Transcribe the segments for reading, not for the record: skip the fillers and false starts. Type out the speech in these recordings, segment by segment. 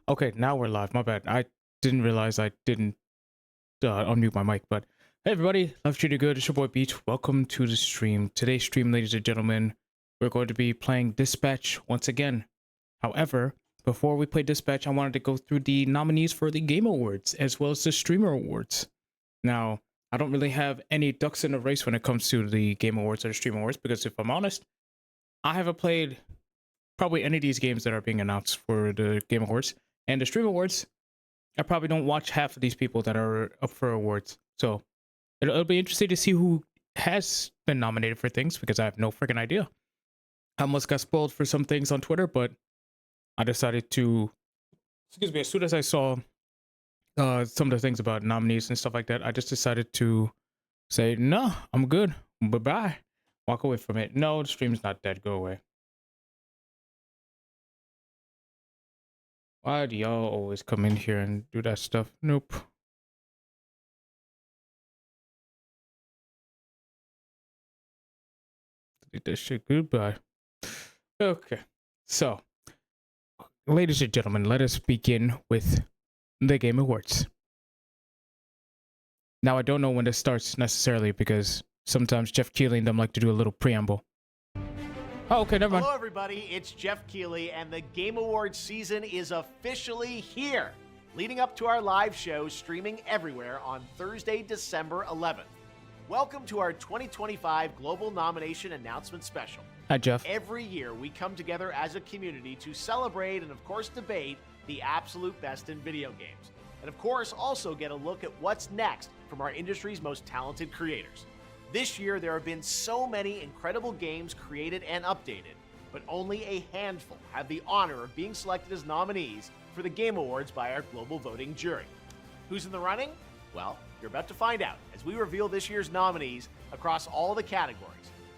Okay, now we're live. My bad. I didn't realize I didn't unmute my mic. But hey, everybody, love you to good. It's your boy Beach. Welcome to the stream. Today's stream, ladies and gentlemen, we're going to be playing Dispatch once again. However, before we play Dispatch, I wanted to go through the nominees for the Game Awards as well as the Streamer Awards. Now, I don't really have any ducks in a race when it comes to the Game Awards or the Streamer Awards because if I'm honest, I haven't played probably any of these games that are being announced for the Game Awards. And the Stream Awards, I probably don't watch half of these people that are up for awards. So it'll be interesting to see who has been nominated for things because I have no freaking idea. I almost got spoiled for some things on Twitter, but I decided to, excuse me, as soon as I saw some of the things about nominees and stuff like that, I just decided to say, no, I'm good. Bye-bye. Walk away from it. No, the stream's not dead. Go away. Why do y'all always come in here and do that stuff? Nope. Delete that shit. Goodbye. Okay. So, ladies and gentlemen, let us begin with the Game Awards. Now, I don't know when this starts necessarily because sometimes Jeff Keighley and them like to do a little preamble. Oh, okay, never mind. Hello, everybody. It's Jeff Keighley, and the Game Awards season is officially here, leading up to our live show streaming everywhere on Thursday, December 11th. Welcome to our 2025 Global Nomination Announcement Special. Hi, Jeff. Every year, we come together as a community to celebrate and, of course, debate the absolute best in video games. And, of course, also get a look at what's next from our industry's most talented creators. This year, there have been so many incredible games created and updated, but only a handful have the honor of being selected as nominees for the Game Awards by our global voting jury. Who's in the running? Well, you're about to find out as we reveal this year's nominees across all the categories,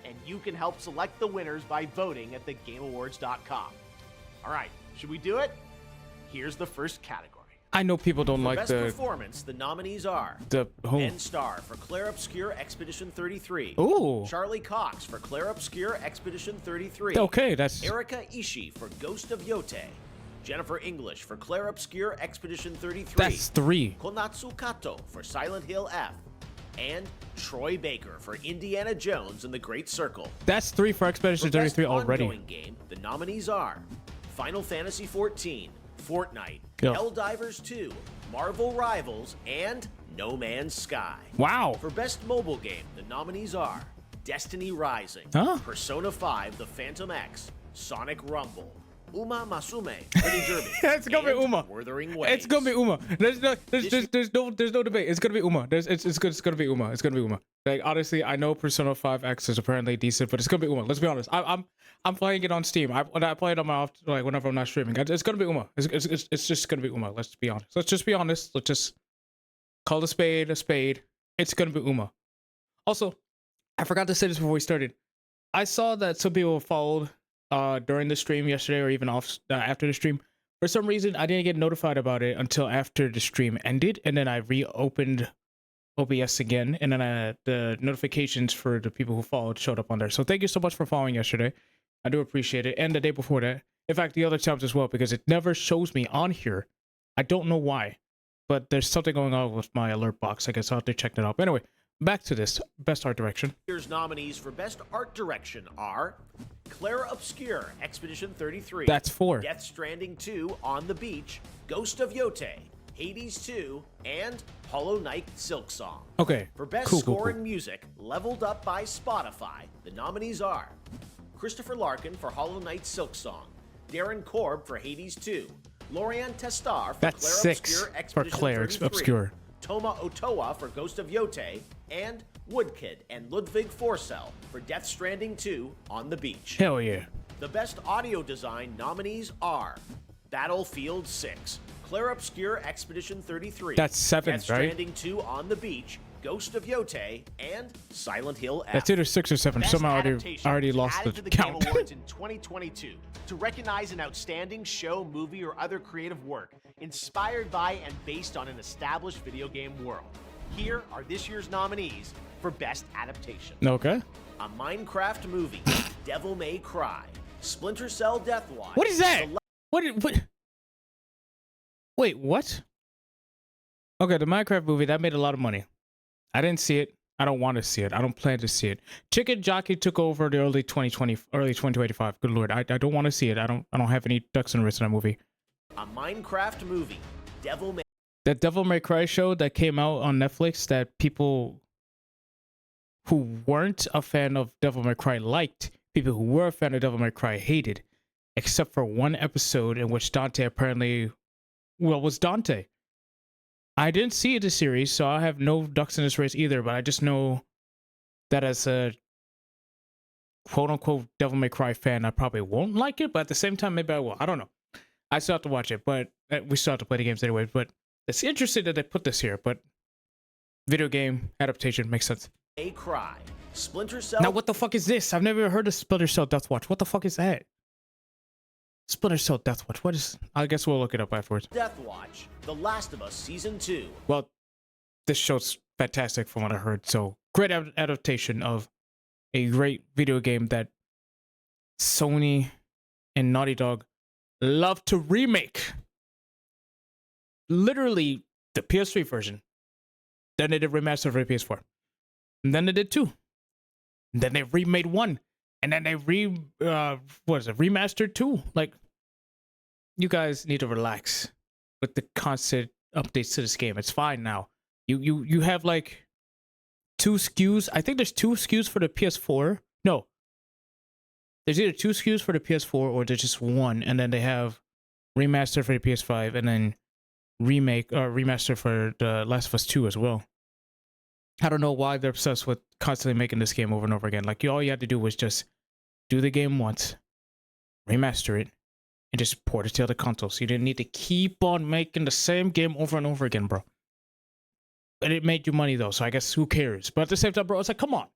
and you can help select the winners by voting at thegameawards.com. All right, should we do it? Here's the first category. I know people don't like best performance, the nominees are Ben Starr for Clair Obscur Expedition 33. Ooh. Charlie Cox for Clair Obscur Expedition 33. Okay, that's... Erika Ishii for Ghost of Yote. Jennifer English for Clair Obscur Expedition 33. That's 3. Konatsu Kato for Silent Hill F. And Troy Baker for Indiana Jones and the Great Circle. That's 3 for Expedition 33 already. Ongoing game, the nominees are Final Fantasy XIV, Fortnite, Yo. Helldivers 2, Marvel Rivals, and No Man's Sky. Wow. For Best Mobile Game, the nominees are Destiny Rising, Persona 5 The Phantom X, Sonic Rumble, Uma Masume, Pretty Derby, It's gonna be Uma. Wuthering Waves. It's gonna be Uma. There's no debate. It's gonna be Uma. It's gonna be Uma. It's gonna be Uma. Like honestly, I know Persona 5 X is apparently decent, but it's gonna be Uma. Let's be honest. I'm playing it on Steam. When I play it on my whenever I'm not streaming. It's gonna be Uma. It's just gonna be Uma. Let's be honest. Let's just be honest. Let's just call a spade a spade. It's gonna be Uma. Also, I forgot to say this before we started. I saw that some people followed during the stream yesterday or even after the stream. For some reason, I didn't get notified about it until after the stream ended, and then I reopened OBS again, and then the notifications for the people who followed showed up on there. So thank you so much for following yesterday. I do appreciate it, and the day before that. In fact, the other times as well, because it never shows me on here. I don't know why, but there's something going on with my alert box. I guess I'll have to check that out. But anyway, back to this. Best art direction. Here's nominees for Best Art Direction are Clair Obscur Expedition 33. That's 4. Death Stranding 2 On the Beach, Ghost of Yote, Hades 2, and Hollow Knight Silksong. Okay. For Best cool. Score and Music, leveled up by Spotify, the nominees are Christopher Larkin for Hollow Knight Silksong, Darren Korb for Hades 2, Lorian Testar for That's Clair 6 Obscur for Expedition Clair 33, Obscur. Toma Otoa for Ghost of Yote, and Woodkid and Ludwig Forsell for Death Stranding 2 On the Beach. Hell yeah. The Best Audio Design nominees are Battlefield 6, Clair Obscur Expedition 33, That's 7, Death right? Stranding 2 On the Beach, Ghost of Yote, and Silent Hill F. That's either 6 or 7. Best Somehow I adaptation already was lost added the to the count. Game Awards in 2022 to recognize an outstanding show, movie, or other creative work inspired by and based on an established video game world. Here are this year's nominees for Best Adaptation. Okay. A Minecraft Movie, Devil May Cry, Splinter Cell Deathwatch. What is that? What? Wait, what? Okay, the Minecraft movie, that made a lot of money. I didn't see it. I don't want to see it. I don't plan to see it. Chicken Jockey took over the early 2020, early 2025. Good lord, I don't want to see it. I don't have any ducks in a race in that movie. A Minecraft movie, Devil May That Devil May Cry show that came out on Netflix that people who weren't a fan of Devil May Cry liked, people who were a fan of Devil May Cry hated, except for one episode in which Dante apparently, well, was Dante. I didn't see the series, so I have no ducks in this race either, but I just know that as a quote-unquote Devil May Cry fan, I probably won't like it, but at the same time, maybe I will. I don't know. I still have to watch it, but we still have to play the games anyway, but it's interesting that they put this here, but video game adaptation makes sense. Cry, Splinter Cell. Now, what the fuck is this? I've never heard of Splinter Cell Death Watch. What the fuck is that? Splinter Cell Death Watch. What is... I guess we'll look it up afterwards. Death Watch, The Last of Us Season 2. Well, this show's fantastic from what I heard. So, great adaptation of a great video game that Sony and Naughty Dog love to remake. Literally, the PS3 version. Then they did remaster for the PS4. And then they did 2. And then they remade 1. And then they remastered 2. Like, you guys need to relax with the constant updates to this game. It's fine now. You have like 2 SKUs. I think there's 2 SKUs for the PS4. No. There's either 2 SKUs for the PS4 or there's just 1. And then they have remaster for the PS5 and then remake or remaster for the Last of Us 2 as well. I don't know why they're obsessed with constantly making this game over and over again. Like, all you had to do was just do the game once, remaster it, and just port it to other consoles. You didn't need to keep on making the same game over and over again, bro. And it made you money, though, so I guess who cares? But at the same time, bro, it's like, come on.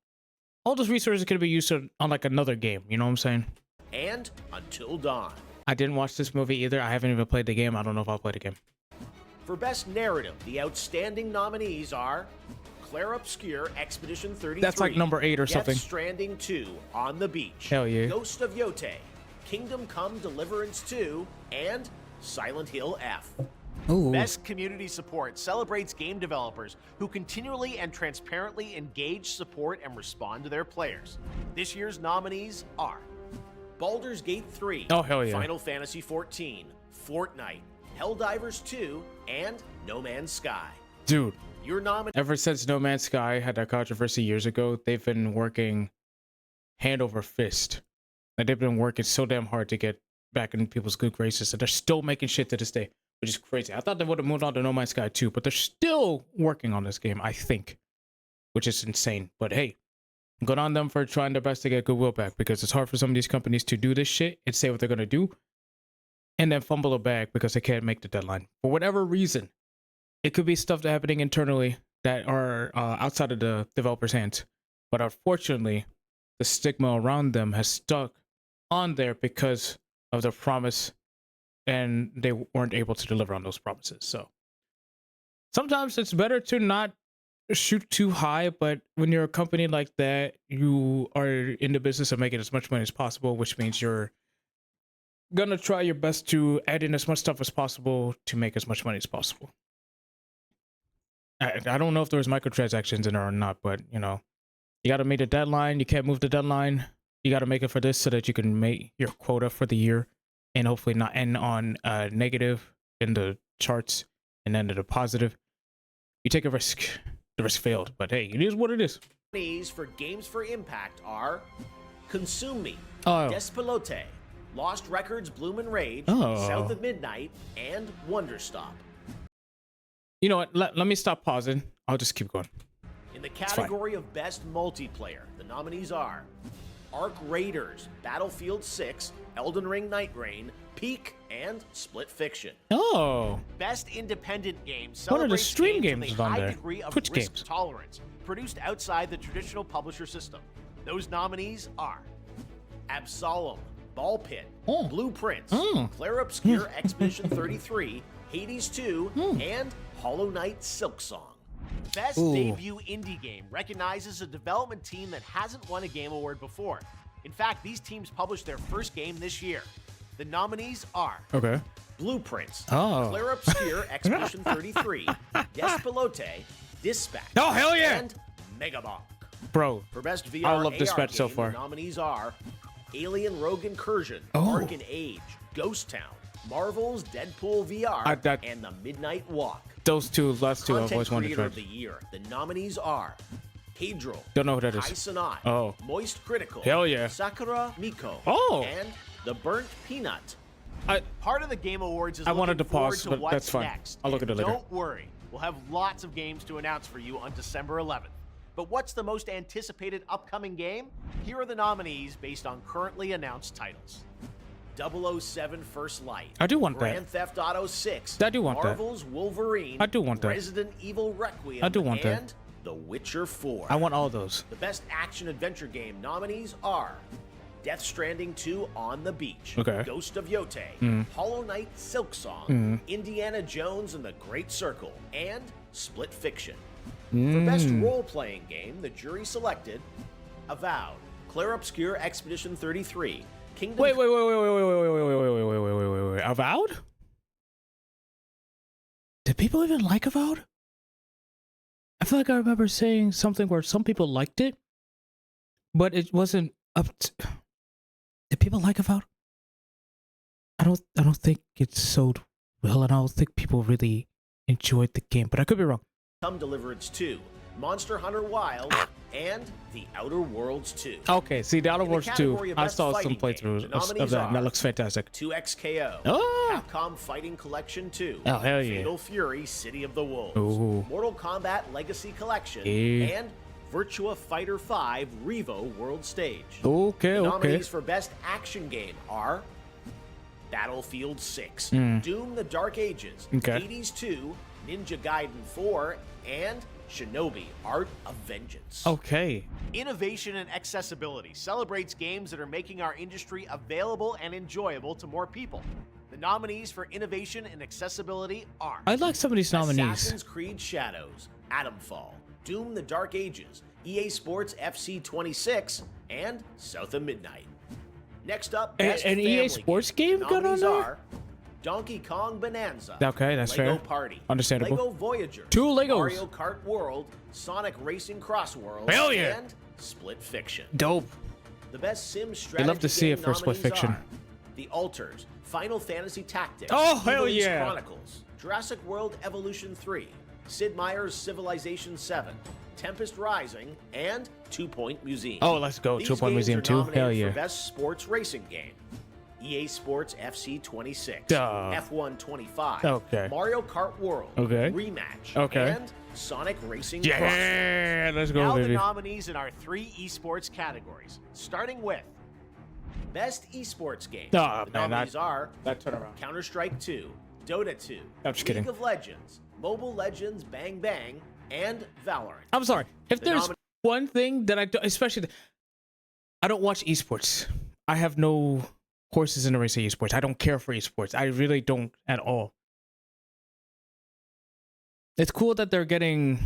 All those resources could be used on like another game. You know what I'm saying? And Until Dawn. I didn't watch this movie either. I haven't even played the game. I don't know if I'll play the game. For Best Narrative, the outstanding nominees are Claire Obscure, Expedition 33. That's like number 8 or something. Death Stranding 2, On the Beach. Hell yeah. Ghost of Yote, Kingdom Come Deliverance 2, and Silent Hill F. Ooh. Best Community Support celebrates game developers who continually and transparently engage, support, and respond to their players. This year's nominees are Baldur's Gate 3, oh, hell yeah. Final Fantasy 14, Fortnite, Helldivers 2, and No Man's Sky. Dude. Your nominee. Ever since No Man's Sky had that controversy years ago, they've been working hand over fist. Like, they've been working so damn hard to get back in people's good graces, and they're still making shit to this day, which is crazy. I thought they would have moved on to No Man's Sky too, but they're still working on this game, I think, which is insane. But hey, good on them for trying their best to get goodwill back, because it's hard for some of these companies to do this shit and say what they're gonna do, and then fumble a bag because they can't make the deadline for whatever reason. It could be stuff that's happening internally that are outside of the developer's hands. But unfortunately, the stigma around them has stuck on there because of their promise, and they weren't able to deliver on those promises. So sometimes it's better to not shoot too high, but when you're a company like that, you are in the business of making as much money as possible, which means you're gonna try your best to add in as much stuff as possible to make as much money as possible. I don't know if there was microtransactions in there or not, but you know, you got to meet a deadline. You can't move the deadline. You got to make it for this so that you can make your quota for the year and hopefully not end on negative in the charts and end at a positive. You take a risk. The risk failed, but hey, it is what it is. Nominees for Games for Impact are Consume Me, Oh. Despelote, Lost Records Bloom and Rage, Oh. South of Midnight, and Wonderstop. You know what? Let me stop pausing. I'll just keep going. In the category of Best Multiplayer, the nominees are Arc Raiders, Battlefield 6, Elden Ring Night Rain, Peak, and Split Fiction. Oh. Best Independent Game What are the celebrates stream games games with a on high there? degree of Twitch risk games. tolerance, produced outside the traditional publisher system. Those nominees are Absolem, Ball Pit, Oh. Blueprints, Oh. Claire Obscure Expedition 33, Hades 2, Oh. and Hollow Knight Silksong. Best Ooh. Debut Indie Game recognizes a development team that hasn't won a Game Award before. In fact, these teams published their first game this year. The nominees are Okay. Blueprints, Oh. Claire Obscure Expedition 33, Despilote, Dispatch, Oh, hell yeah! and Megabonk. Bro, For Best VR I love AR Dispatch game, so far. the nominees are Alien Rogue Incursion, Oh. Ark Age, Ghost Town, Marvel's Deadpool VR, and The Midnight Walk. Those last two I've Content always wanted to Creator try. of the Year, the nominees are Hadril, Don't know who that Kai is. Sanat, Oh. Moist Critical, Hell yeah. Sakura Miko, Oh. and The Burnt Peanut. I Part of the Game Awards is wanted looking to forward pause, to but what's that's fine. next. I'll look at it later. Don't worry, we'll have lots of games to announce for you on December 11th. But what's the most anticipated upcoming game? Here are the nominees based on currently announced titles. 007 First Light. I do want that. Grand Theft Auto 6. I do want that. Marvel's Wolverine. I do want that. Resident Evil Requiem. I do want that. And The Witcher 4. I want all those. The best action-adventure game nominees are Death Stranding 2 On the Beach, Okay. Ghost of Yote, Hollow Knight Silksong, Indiana Jones and the Great Circle, and Split Fiction. For best role-playing game, the jury selected Avowed, Claire Obscure Expedition 33, Kingdom... Wait. Avowed? Did people even like Avowed? I feel like I remember saying something where some people liked it, but it wasn't up to... Did people like Avowed? I don't think it sold well, and I don't think people really enjoyed the game, but I could be wrong. Come Deliverance 2, Monster Hunter Wild, and The Outer Worlds 2. Okay, see, The Outer Worlds 2, category of I best saw some fighting playthroughs game, the of nominees that, and that are looks fantastic. 2XKO, Oh! Capcom Fighting Collection 2, Oh, hell yeah. Fatal Fury City of the Wolves, Ooh. Mortal Kombat Legacy Collection, Yeah. and Virtua Fighter 5 Revo World Stage. Okay, The okay. nominees for Best Action Game are Battlefield 6, Doom the Dark Ages, Okay. Hades 2, Ninja Gaiden 4, and Shinobi Art of Vengeance. Okay. Innovation and accessibility celebrates games that are making our industry available and enjoyable to more people. The nominees for innovation and accessibility are I like some of these nominees. Assassin's Creed Shadows, Atomfall, Doom the Dark Ages, EA Sports FC 26, and South of Midnight. Next up, Best An EA Family Sports Game. game got on Nominees there? are Donkey Kong Bonanza, Okay, that's Lego fair. Party, Understandable. Lego Voyager, Two Legos. Mario Kart World, Sonic Racing Cross World, Hell yeah. and Split Fiction. Dope. The best sim strategy love to see game it for Split nominees Fiction. are The Alters, Final Fantasy Tactics, Oh, hell Evil East yeah. Chronicles, Jurassic World Evolution 3, Sid Meier's Civilization 7, Tempest Rising, and 2 Point Museum. Oh, let's go. These 2 Point games Museum are 2. nominated Hell for yeah. Best Sports Racing Game. EA Sports FC 26, Duh. F1 25, Okay. Mario Kart World, Okay. Rematch, Okay. and Sonic Racing Cross. Yeah, let's go, Now the baby. nominees in our 3 esports categories, starting with Best Esports Game. Oh, The man, nominees are That turnaround. Counter-Strike 2, Dota 2, I'm just League kidding. of Legends, Mobile Legends Bang Bang, and Valorant. I'm sorry. If The there's nomin- one thing that I do, especially, I don't watch esports. I have no horses in the race of esports. I don't care for esports. I really don't at all. It's cool that they're getting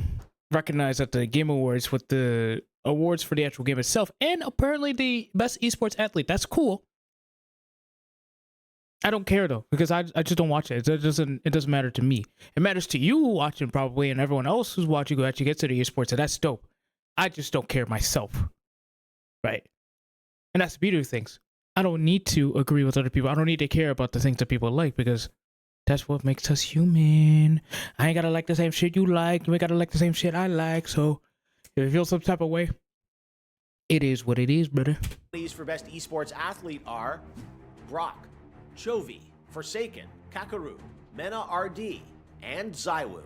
recognized at the Game Awards with the awards for the actual game itself, and apparently the best esports athlete. That's cool. I don't care though, because I just don't watch it. It doesn't matter to me. It matters to you watching probably, and everyone else who's watching who actually gets to the esports, and that's dope. I just don't care myself, right? And that's the beauty of things. I don't need to agree with other people. I don't need to care about the things that people like, because that's what makes us human. I ain't gotta like the same shit you like. You ain't gotta like the same shit I like. So if you feel some type of way, it is what it is, brother. Nominees for Best Esports Athlete are Brock, Chovy, Forsaken, Kakaru, Mena RD, and Zywoo.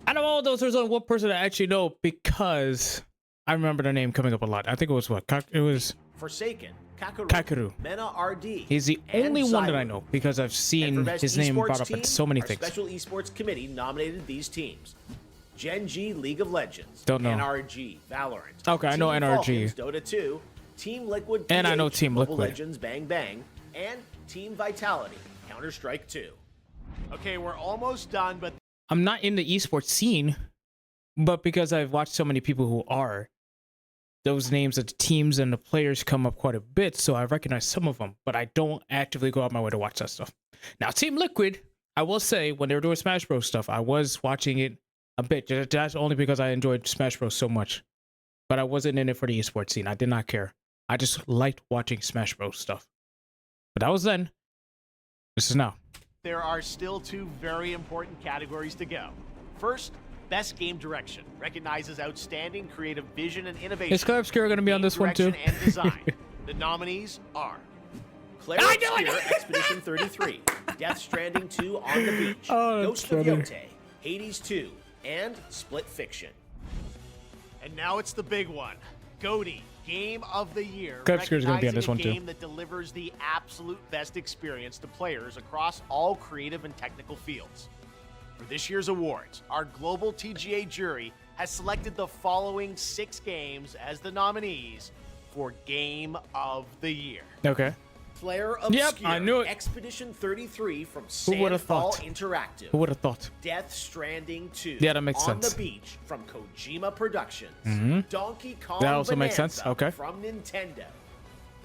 Out of all those, there's only one person I actually know because I remember the name coming up a lot. I think it was what? It was Forsaken, Kakaru. Mena RD. He's the and only one that I Zywoo. know because I've And seen for Best his name Esports brought up in team, so many our things. Special Esports Committee nominated these teams: Gen G League of Legends, Don't know. NRG Valorant. Okay, I know Team NRG. Falcons, Dota 2, Team Liquid, And I know PH, Team Mobile Liquid. Legends Bang Bang, and Team Vitality Counter-Strike 2. Okay, we're almost done, but I'm not in the esports scene, but because I've watched so many people who are, those names of the teams and the players come up quite a bit, so I recognize some of them, but I don't actively go out my way to watch that stuff. Now, Team Liquid, I will say, when they were doing Smash Bros. Stuff, I was watching it a bit. That's only because I enjoyed Smash Bros. So much. But I wasn't in it for the esports scene. I did not care. I just liked watching Smash Bros. Stuff. But that was then. This is now. There are still two very important categories to go. First, Best Game Direction recognizes outstanding creative vision and innovation. Is Claire Obscura going to be on this one too? And design. The nominees are Claire Obscura Expedition 33, Death Stranding 2 On the Beach, Ghost of Yote, Hades 2, and Split Fiction. And now it's the big one. GOTY, Game of the Year, Claire Obscura is going to be on this one too. Game that delivers the absolute best experience to players across all creative and technical fields. For this year's awards, our global TGA jury has selected the following 6 games as the nominees for Game of the Year. Okay. Claire Obscura, I knew it. Expedition 33 from Who would have Sandfall thought? Interactive. Who would have thought? Death Stranding 2. Yeah, that makes On sense. the Beach from Kojima Productions. Donkey Kong That also Bonanza makes sense. Okay. From Nintendo.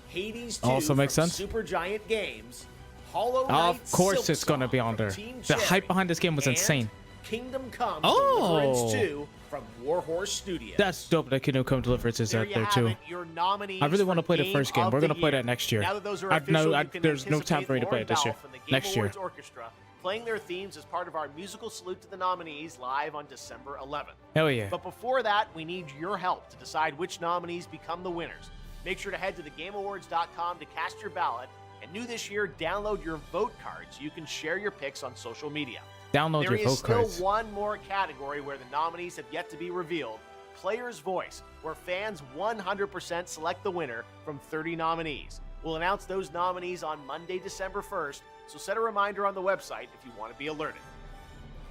Hades 2 Also makes from sense. Supergiant Games. Hollow Knight Of course Silk it's going to Song be on from there. Team The Cherry, hype behind this game was and insane. Kingdom Come Oh. Deliverance 2 from Warhorse Studios. That's dope that Kingdom Come Deliverance is out you there have too. it, your nominees I really want to for play the Game first game. of We're the going to play Year. that next year. Now that those are No, official, you can there's no time for me to play it this year. Lauren Balfe and the Game Next year. Awards Orchestra playing their themes as part of our musical salute to the nominees live on December 11th. Hell yeah. But before that, we need your help to decide which nominees become the winners. Make sure to head to thegameawards.com to cast your ballot. And new this year, download your vote card so you can share your picks on social media. Download There your is vote cards. still one more category where the nominees have yet to be revealed. Player's Voice, where fans 100% select the winner from 30 nominees. We'll announce those nominees on Monday, December 1st, so set a reminder on the website if you want to be alerted.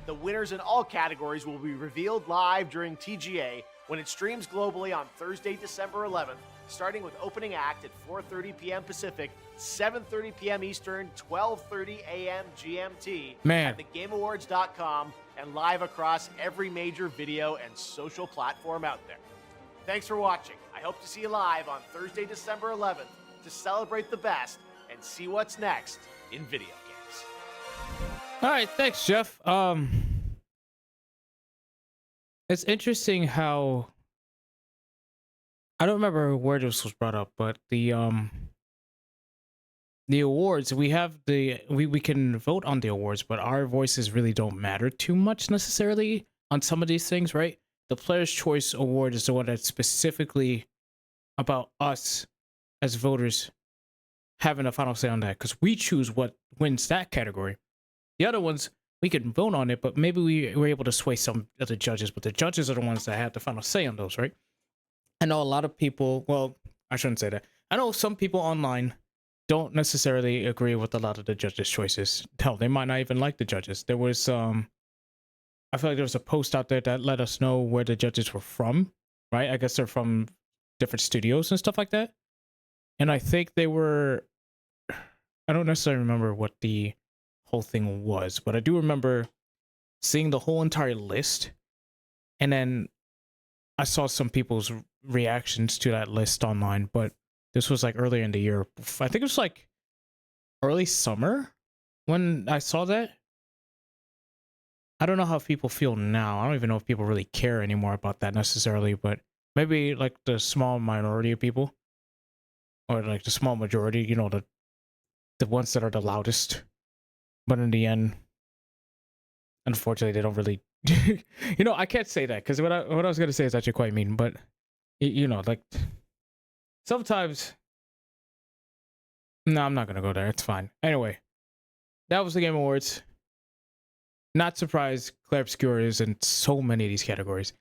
The winners in all categories will be revealed live during TGA when it streams globally on Thursday, December 11th, starting with opening act at 4:30 p.m. Pacific, 7:30 p.m. Eastern, 12:30 a.m. GMT Man. at thegameawards.com and live across every major video and social platform out there. Thanks for watching. I hope to see you live on Thursday, December 11th to celebrate the best and see what's next in video games. All right, thanks, Jeff. It's interesting how I don't remember where this was brought up, but the awards we have we can vote on the awards, but our voices really don't matter too much necessarily on some of these things, right? The Player's Choice Award is the one that's specifically about us as voters having a final say on that because we choose what wins that category. The other ones, we can vote on it, but maybe we were able to sway some of the judges, but the judges are the ones that have the final say on those, right? I know a lot of people, well, I shouldn't say that. I know some people online don't necessarily agree with a lot of the judges' choices. Hell, they might not even like the judges. There was, I feel like there was a post out there that let us know where the judges were from, right? I guess they're from different studios and stuff like that. And I think they were, I don't necessarily remember what the whole thing was, but I do remember seeing the whole entire list. And then I saw some people's reactions to that list online, but this was like earlier in the year. I think it was like early summer when I saw that. I don't know how people feel now. I don't even know if people really care anymore about that necessarily, but maybe like the small minority of people or like the small majority, you know, the ones that are the loudest. But in the end, unfortunately, they don't really, you know, I can't say that because what I was going to say is actually quite mean, but you know, like sometimes, no, I'm not going to go there. It's fine. Anyway, that was the Game Awards. Not surprised Claire Obscura is in so many of these categories.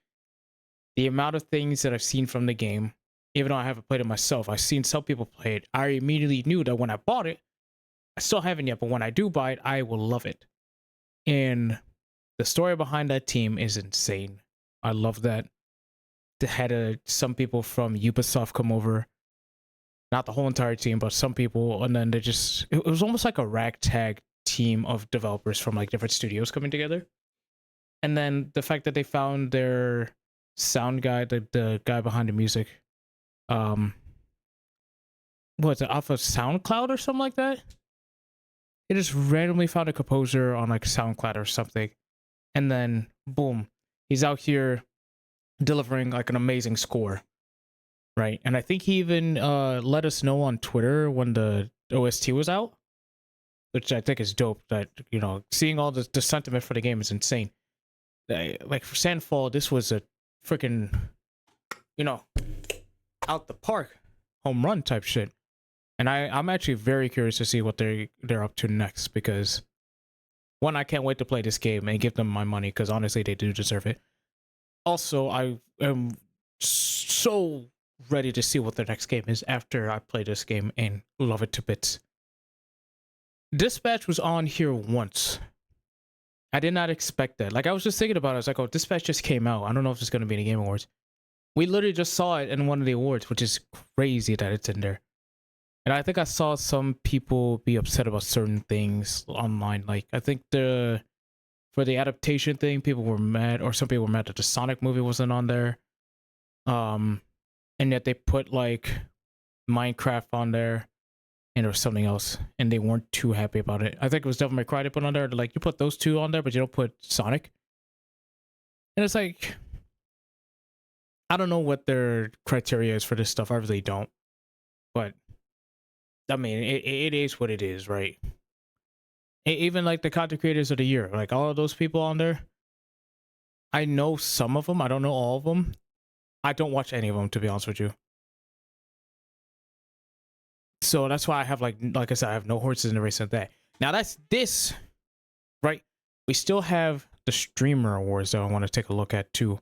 The amount of things that I've seen from the game, even though I haven't played it myself, I've seen some people play it. I immediately knew that when I bought it, I still haven't yet, but when I do buy it, I will love it. And the story behind that team is insane. I love that. They had some people from Ubisoft come over. Not the whole entire team, but some people. And then it was almost like a ragtag team of developers from like different studios coming together. And then the fact that they found their sound guy, the guy behind the music, what's it, off of SoundCloud or something like that? He just randomly found a composer on like SoundCloud or something, and then boom, he's out here delivering like an amazing score, right? And I think he even let us know on Twitter when the OST was out, which I think is dope. That, you know, seeing all the sentiment for the game is insane. Like for Sandfall, this was a freaking, you know, out the park home run type shit. And I'm actually very curious to see what they're up to next, because one, I can't wait to play this game and give them my money, because honestly they do deserve it. Also, I am so ready to see what their next game is after I play this game and love it to bits. Dispatch was on here once. I did not expect that. Like, I was just thinking about it. I was like, oh, Dispatch just came out. I don't know if it's going to be in the Game Awards. We literally just saw it in one of the awards, which is crazy that it's in there. And I think I saw some people be upset about certain things online. Like, I think for the adaptation thing, people were mad, or some people were mad that the Sonic movie wasn't on there. And yet they put like Minecraft on there, and there was something else, and they weren't too happy about it. I think it was Devil May Cry they put on there. Like, you put those two on there, but you don't put Sonic. And it's like, I don't know what their criteria is for this stuff. I really don't. But I mean, it is what it is, right? Even like the content creators of the year, like all of those people on there, I know some of them. I don't know all of them. I don't watch any of them, to be honest with you. So that's why I have like I said, I have no horses in the race of that. Now that's this, right? We still have the streamer awards that I want to take a look at too.